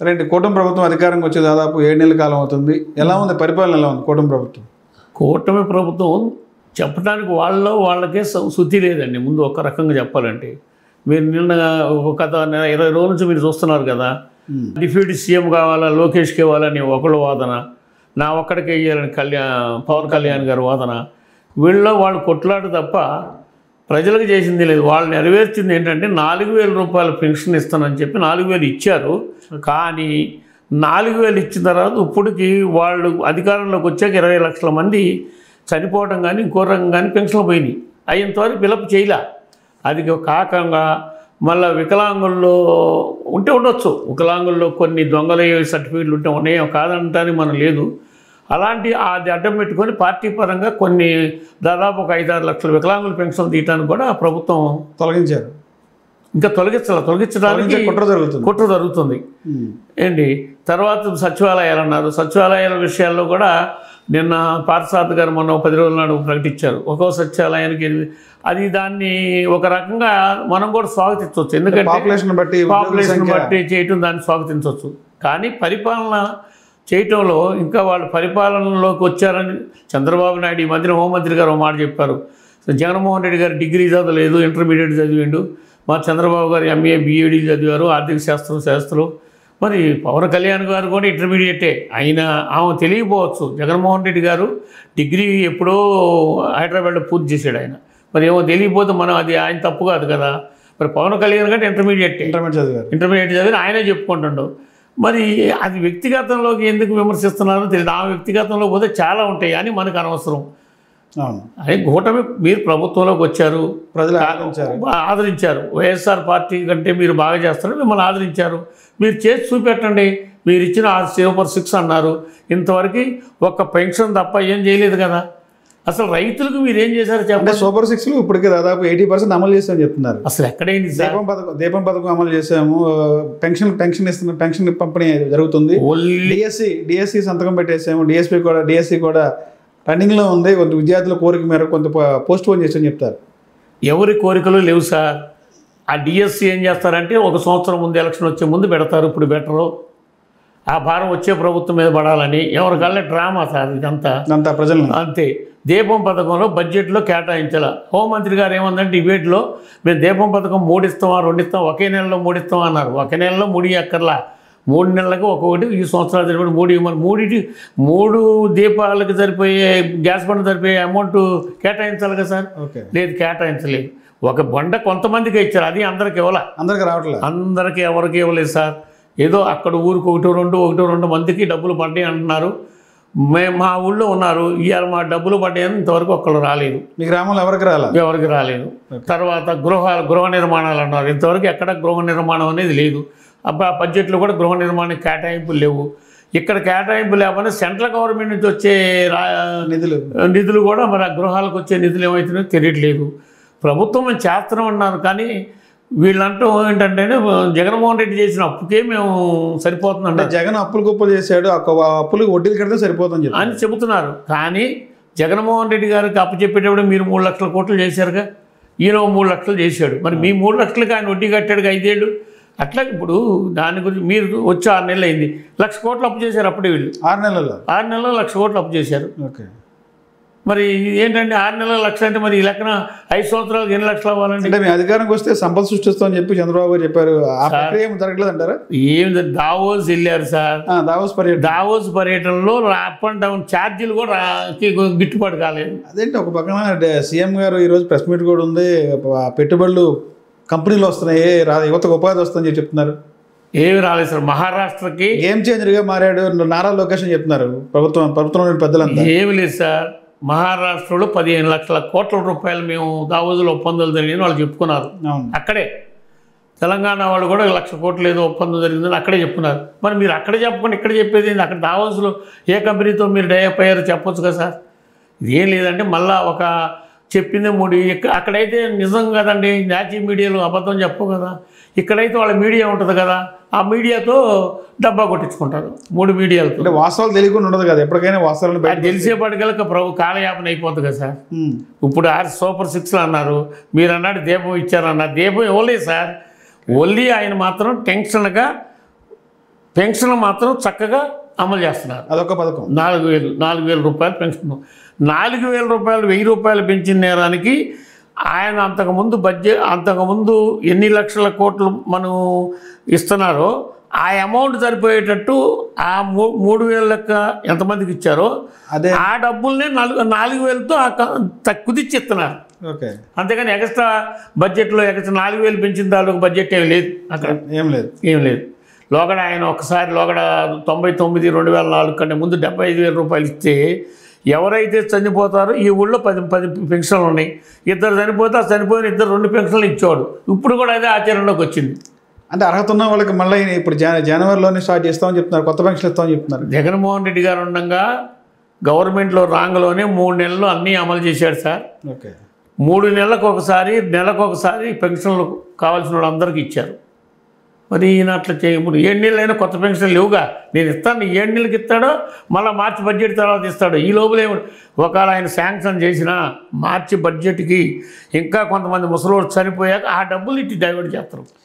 Right. కూటమి ప్రభుత్వం అధికారంకి వచ్చి దాదాపు 7 నెలల కాలం అవుతుంది. ఎలా ఉంది పరిపాలన, ఎలా ఉంది కూటమి ప్రభుత్వం? కూటమి ప్రభుత్వం చెప్పడానికి వాళ్ళకే శుద్ధి లేదండి. ముందు ఒక రకంగా చెప్పాలంటే, మీరు నిన్న గత 20 రోజుల నుంచి మీరు చూస్తున్నారు కదా, డిప్యూటీ సీఎం కావాలా లోకేష్కి ఇవ్వాలని ఒకళ్ళు వాదన, నా ఒక్కడికే ఇవ్వాలని పవన్ కళ్యాణ్ గారు వాదన. వాళ్ళు కొట్లాడు తప్ప ప్రజలకు చేసింది లేదు. వాళ్ళు నెరవేర్చింది ఏంటంటే 4,000 రూపాయల పెన్షన్ ఇస్తానని చెప్పి 4,000 ఇచ్చారు. కానీ 4,000 ఇచ్చిన తర్వాత ఇప్పటికి వాళ్ళు అధికారంలోకి వచ్చాక 20 లక్షల మంది చనిపోవడం కానీ ఇంకో రకం కానీ పెన్షన్లు పోయినాయి. అయినంతవరకు ఫిలప్ చేయలే. అది కాకంగా మళ్ళీ వికలాంగుల్లో ఉండొచ్చు, వికలాంగుల్లో కొన్ని దొంగల సర్టిఫికేట్లు ఉంటే ఉన్నాయో కాదంటానికి మనం లేదు. అలాంటి అది అడ్డం పెట్టుకొని పార్టీ పరంగా కొన్ని దాదాపు ఒక 5-6 లక్షల వికలాంగుల పెన్షన్ తీయటానికి కూడా ప్రభుత్వం తొలగించారు. ఇంకా తొలగించడానికి కుట్ర జరుగుతుంది ఏంటి. తర్వాత సచివాలయాలు అన్నారు. సచివాలయాల విషయాల్లో కూడా నిన్న పార్థసారథి గారు మొన్న 10 రోజుల నాడు ప్రకటించారు. ఒక్కో సచివాలయానికి అది దాన్ని ఒక రకంగా మనం కూడా స్వాగతించవచ్చు. ఎందుకంటే పాపులేషన్ బట్టి చేయటం దాన్ని స్వాగతించవచ్చు. కానీ పరిపాలన చేయటంలో ఇంకా వాళ్ళు పరిపాలనలోకి వచ్చారని చంద్రబాబు నాయుడు ఈ మధ్యన హోంమంత్రి గారు ఒక మాట చెప్పారు. జగన్మోహన్ రెడ్డి గారు డిగ్రీ చదవలేదు, ఇంటర్మీడియట్ చదివిండు. మా చంద్రబాబు గారు MA BEd చదివారు, ఆర్థిక శాస్త్రం. మరి పవన్ కళ్యాణ్ గారు కూడా ఇంటర్మీడియటే అయినా ఆమె తెలియకపోవచ్చు. జగన్మోహన్ రెడ్డి గారు డిగ్రీ ఎప్పుడో హైదరాబాద్లో పూర్తి చేశాడు ఆయన. మరి ఏమో తెలియకపోతే మనం అది ఆయన తప్పు కాదు కదా. మరి పవన్ కళ్యాణ్ గారు ఇంటర్మీడియట్ చదివారు, ఆయనే చెప్పుకుంటుండవు. మరి అది వ్యక్తిగతంలోకి ఎందుకు విమర్శిస్తున్నారో తెలియదు. ఆ వ్యక్తిగతంలో పోతే చాలా ఉంటాయి అని మనకు అనవసరం. అదే కూటమి మీరు ప్రభుత్వంలోకి వచ్చారు, ప్రజలు ఆదరించారు. వైఎస్ఆర్ పార్టీ కంటే మీరు బాగా చేస్తారు, మిమ్మల్ని ఆదరించారు. మీరు చేసి చూపెట్టండి. మీరు ఇచ్చిన సూపర్ 6 అన్నారు, ఇంతవరకు ఒక్క పెన్షన్ తప్ప ఏం చేయలేదు కదా. అసలు రైతులకు మీరు ఏం చేశారు చెప్పండి. సూపర్ 6 ఇప్పటికే దాదాపు 80% అమలు చేస్తామని చెప్తున్నారు. అసలు ఎక్కడైంది? దీపం పథకం అమలు చేసాము, పెన్షన్ ఇస్తున్న పెన్షన్ పంపిణీ జరుగుతుంది. డిఎస్సి సంతకం పెట్టేసాము, డిఎస్సి కూడా రన్నింగ్లో ఉంది. కొంత విద్యార్థుల కోరిక మేరకు కొంత పోస్ట్ పోన్ చేసామని చెప్తారు. ఎవరి కోరికలు లేవు సార్. ఆ డిఎస్సి ఏం చేస్తారంటే 1 సంవత్సరం ముందు ఎలక్షన్ వచ్చే ముందు పెడతారు, ఇప్పుడు బెటరు. ఆ భారం వచ్చే ప్రభుత్వం మీద పడాలని ఎవరికల్లా డ్రామా సార్ ఇదంతా ప్రజలు. అంతే. దీపం పథకంలో బడ్జెట్లో కేటాయించాల. హోంమంత్రి గారు ఏమందంటే డిబేట్లో మేము దీపం పథకం 3 ఇస్తామా 2 ఇస్తాం, ఒకే నెలలో 3 ఇస్తామా అన్నారు. ఒకే నెలలో 3 అక్కర్లా, 3 నెలలకు ఒక్కొక్కటి, ఈ సంవత్సరాలు సరిపోయి 3 ఇవ్వమని 3 దీపాలకు సరిపోయే గ్యాస్ బండ సరిపోయే అమౌంట్ కేటాయించాలి కదా సార్. లేదు, కేటాయించలేదు. ఒక బండ కొంతమందికి ఇచ్చారు, అది అందరికి ఇవ్వాలా, అందరికి రావట్లేదు. అందరికీ ఎవరికి ఇవ్వలేదు సార్. ఏదో అక్కడ ఊరికి 1-2 మందికి డబ్బులు పడ్డాయి అంటున్నారు. మా ఊళ్ళో ఉన్నారు, ఇవాళ మా డబ్బులు పడ్డాయని ఇంతవరకు ఒక్కళ్ళు రాలేదు. మీ గ్రామంలో ఎవరికి రాలేదు. తర్వాత గృహ నిర్మాణాలు అన్నారు, ఇంతవరకు ఎక్కడ గృహ నిర్మాణం అనేది లేదు. బడ్జెట్లో కూడా గృహ నిర్మాణం కేటాయింపులు లేవు. ఇక్కడ కేటాయింపు లేకపోతే సెంట్రల్ గవర్నమెంట్ నుంచి వచ్చే నిధులు కూడా మరి ఆ గృహాలకు వచ్చే నిధులు ఏమవుతున్నాయో తెలియట్లేదు. ప్రభుత్వం మేము చేస్తున్నామన్నారు, కానీ వీళ్ళంటూ ఏంటంటే జగన్మోహన్ రెడ్డి చేసిన అప్పుకే మేము సరిపోతుందంటే జగన్ అప్పులు గొప్పలు చేశాడు, అప్పులు వడ్డీలు కడితే సరిపోతుంది అని చెబుతున్నారు. కానీ జగన్మోహన్ రెడ్డి గారికి అప్పు చెప్పేటప్పుడు మీరు 3 లక్షల కోట్లు చేశారుగా, ఈయన 3 లక్షలు చేశాడు. మరి మీ 3 లక్షలకి ఆయన వడ్డీ కట్టాడుగా 5 ఏళ్ళు. అట్లా ఇప్పుడు దాని గురించి మీరు వచ్చి 6 నెలలు అయింది, 1,00,000 కోట్లు అప్పు చేశారు. అప్పుడే వీళ్ళు 6 నెలల్లో 1,00,000 కోట్లు అప్పు చేశారు. మరి ఏంటంటే 6 నెలల 1,00,000 అంటే మరి ఈ లెక్కన 5 సంవత్సరాలకు ఎన్ని లక్షలు అవ్వాలంటే? అంటే మీ అధికారంకి వస్తే సంపద సృష్టిస్తామని చెప్పి చంద్రబాబు గారు చెప్పారు. ఏం జరగలేదు అంటారా? ఏమి దావోస్ వెళ్ళారు సార్. దావోస్ పర్యటనలో అప్ అండ్ డౌన్ ఛార్జీలు కూడా గిట్టుబాటు కాలేదు. అదేంటి, ఒక పక్కన సీఎం గారు ఈరోజు ప్రెస్ మీట్ కూడా ఉంది, పెట్టుబడులు కంపెనీలు వస్తున్నాయి, యువతకు ఉపాధి వస్తుందని చెప్తున్నారు. ఏమి రాలేదు సార్. మహారాష్ట్రకి గేమ్ చేంజర్గా మారాడు నారా లోకేష్ అని చెప్తున్నారు ప్రభుత్వంలోని పెద్దలంతా. ఏమి లేదు సార్. మహారాష్ట్రలో 15 లక్షల కోట్ల రూపాయలు మేము దావోజులో ఒప్పందాలు జరిగిందని వాళ్ళు చెప్పుకున్నారు. అక్కడే తెలంగాణ వాళ్ళు కూడా 1,00,000 కోట్లు ఏదో ఒప్పందం జరిగిందని అక్కడే చెప్పుకున్నారు. మరి మీరు అక్కడ చెప్పకుండా ఇక్కడ చెప్పేది అక్కడ దావోజులో ఏ కంపెనీతో మీరు డైప్ అయ్యారో చెప్పొచ్చు కదా సార్. ఇదేం లేదంటే మళ్ళీ ఒక చెప్పిందే 3. అక్కడైతే నిజం కదండి, నేషనల్ మీడియాలో అబద్ధం చెప్పవు కదా. ఇక్కడైతే వాళ్ళ మీడియా ఉంటుంది కదా, ఆ మీడియాతో డబ్బా కొట్టించుకుంటారు 3 మీడియాలతో. అంటే వాస్తవాలు తెలియకుండా ఉండదు కదా, ఎప్పటికైనా వాస్తవాలు తెలిసేపటికల్లా కాలయాపన అయిపోతుంది కదా సార్. ఇప్పుడు సూపర్ 6 అన్నారు, మీరు అన్నాడు దీపం ఇచ్చారన్నారు. దీపం ఇవ్వలేదు సార్. ఓన్లీ ఆయన మాత్రం టెన్షన్గా పెన్షన్ మాత్రం చక్కగా అమలు చేస్తున్నారు. అదొక పథకం. 4,000 రూపాయలు పెన్షన్. 4,000 రూపాయలు 1,000 రూపాయలు పెంచిన నేరానికి ఆయన అంతకుముందు ఎన్ని లక్షల కోట్లు మనం ఇస్తున్నారో ఆ అమౌంట్ సరిపోయేటట్టు ఆ 3,000 లెక్క ఎంతమందికి ఇచ్చారో ఆ డబ్బుల్నే 4,000తో కుదిచ్చి ఇస్తున్నారు. అంతేగాని ఎక్స్ట్రా బడ్జెట్లో ఎక్స్ట్రా 4,000 పెంచిన దానికి బడ్జెట్ ఏమి లేదు అక్కడ. ఏం లేదు. లోగడ ఆయన ఒకసారి 99/2004 కంటే ముందు 75,000 రూపాయలు ఇస్తే ఎవరైతే చనిపోతారో ఈ ఊళ్ళో 10 పెన్షన్లు ఉన్నాయి. ఇద్దరు చనిపోతే ఆ చనిపోయిన 2 పెన్షన్లు ఇచ్చేవాడు. ఇప్పుడు కూడా అదే ఆచరణలోకి వచ్చింది. అంటే అర్హత ఉన్న వాళ్ళకి మళ్ళీ ఇప్పుడు జనవరిలోనే స్టార్ట్ చేస్తామని చెప్తున్నారు, కొత్త పెన్షన్ ఇస్తామని చెప్తున్నారు. జగన్మోహన్ రెడ్డి గారు ఉండగా గవర్నమెంట్లో రాంగలోనే 3 నెలలు అన్నీ అమలు చేశాడు సార్. 3 నెలలకు ఒకసారి పెన్షన్లు కావాల్సిన వాళ్ళందరికీ ఇచ్చారు. మరి ఈయన అట్లా చేయముడు 7 నెలలైనా కొత్త పెన్షన్లు లేవుగా. నేను ఇస్తాను, 7 నెలలకి ఇస్తాడో మళ్ళీ మార్చి బడ్జెట్ తర్వాత ఇస్తాడు. ఈ లోపలే ఒకవేళ ఆయన శాంక్షన్ చేసిన మార్చి బడ్జెట్కి ఇంకా కొంతమంది ముసలోళ్ళు చనిపోయాక ఆ డబ్బులు ఇట్టి డైవర్ట్ చేస్తారు.